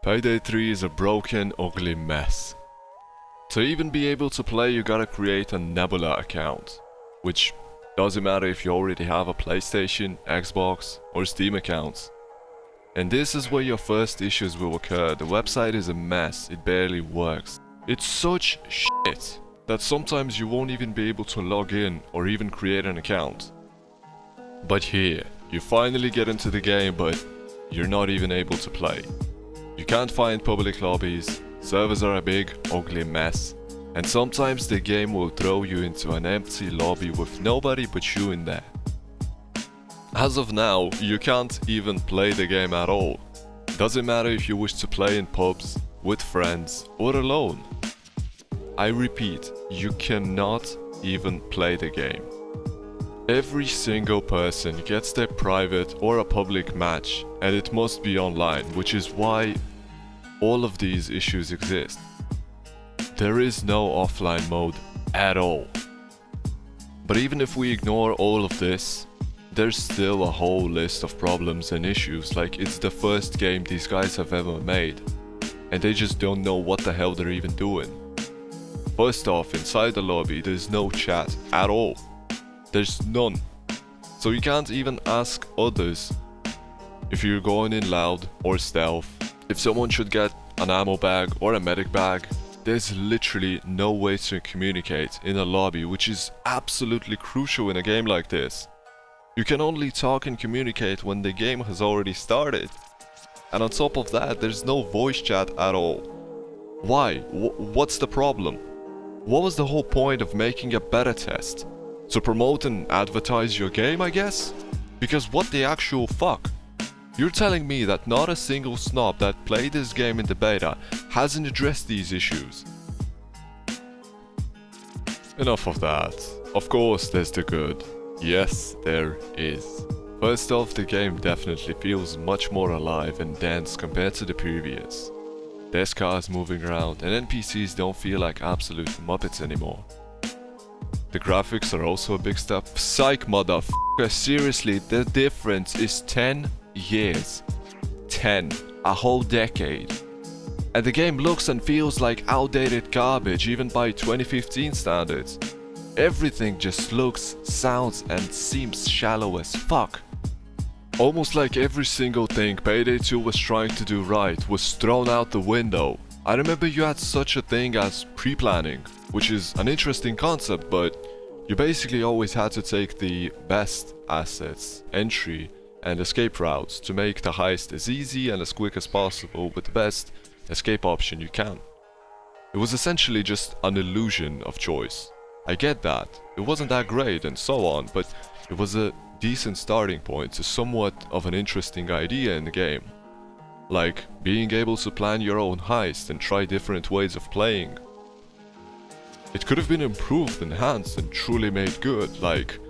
Payday 3 is a broken, ugly mess. To even be able to play, you gotta create a Nebula account, which doesn't matter if you already have a PlayStation, Xbox, or Steam accounts. And this is where your first issues will occur. The website is a mess, it barely works. It's such shit that sometimes you won't even be able to log in or even create an account. But here, you finally get into the game, but you're not even able to play. You can't find public lobbies, servers are a big, ugly mess, and sometimes the game will throw you into an empty lobby with nobody but you in there. As of now, you can't even play the game at all. Doesn't matter if you wish to play in pubs, with friends, or alone. I repeat, you cannot even play the game. Every single person gets their private or a public match, and it must be online, which is why all of these issues exist. There is no offline mode at all. But even if we ignore all of this, there's still a whole list of problems and issues, like it's the first game these guys have ever made, and they just don't know what the hell they're even doing. First off, inside the lobby there's no chat at all. There's none. So you can't even ask others if you're going in loud or stealth. If someone should get an ammo bag or a medic bag, there's literally no way to communicate in a lobby, which is absolutely crucial in a game like this. You can only talk and communicate when the game has already started. And on top of that, there's no voice chat at all. Why? What's the problem? What was the whole point of making a beta test? To promote and advertise your game, I guess? Because what the actual fuck? You're telling me that not a single snob that played this game in the beta hasn't addressed these issues? Enough of that. Of course there's the good. Yes, there is. First off, the game definitely feels much more alive and dense compared to the previous. There's cars moving around and NPCs don't feel like absolute muppets anymore. The graphics are also a big step. Psych, motherfucker, seriously, the difference is 10 years. 10. A whole decade. And the game looks and feels like outdated garbage even by 2015 standards. Everything just looks, sounds and seems shallow as fuck. Almost like every single thing Payday 2 was trying to do right was thrown out the window. I remember you had such a thing as pre-planning, which is an interesting concept, but you basically always had to take the best assets, entry and escape routes to make the heist as easy and as quick as possible with the best escape option you can. It was essentially just an illusion of choice. I get that, it wasn't that great and so on, but it was a decent starting point to somewhat of an interesting idea in the game. Like being able to plan your own heist and try different ways of playing. It could have been improved, enhanced and truly made good, like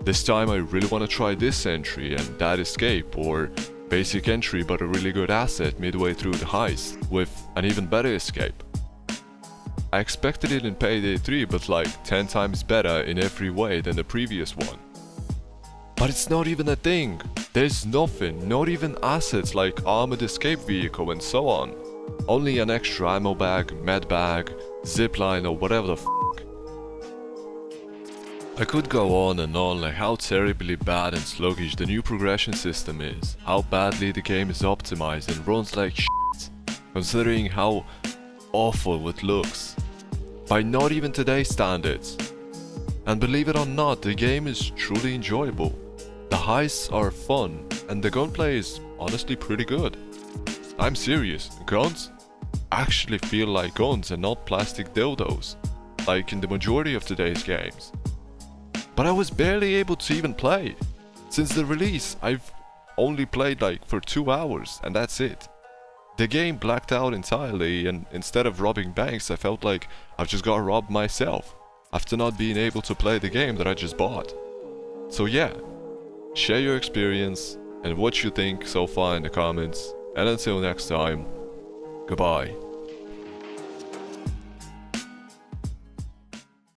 this time I really want to try this entry and that escape, or basic entry but a really good asset midway through the heist with an even better escape. I expected it in Payday 3, but like 10 times better in every way than the previous one. But it's not even a thing. There's nothing, not even assets like armored escape vehicle and so on. Only an extra ammo bag, med bag, zipline or whatever the f***. I could go on and on like how terribly bad and sluggish the new progression system is, how badly the game is optimized and runs like shit, considering how awful it looks. By not even today's standards. And believe it or not, the game is truly enjoyable. The heists are fun, and the gunplay is honestly pretty good. I'm serious, guns actually feel like guns and not plastic dildos, like in the majority of today's games. But I was barely able to even play. Since the release, I've only played like for 2 hours, and that's it. The game blacked out entirely, and instead of robbing banks, I felt like I've just got robbed myself, after not being able to play the game that I just bought. So yeah, share your experience and what you think so far in the comments, and until next time, goodbye.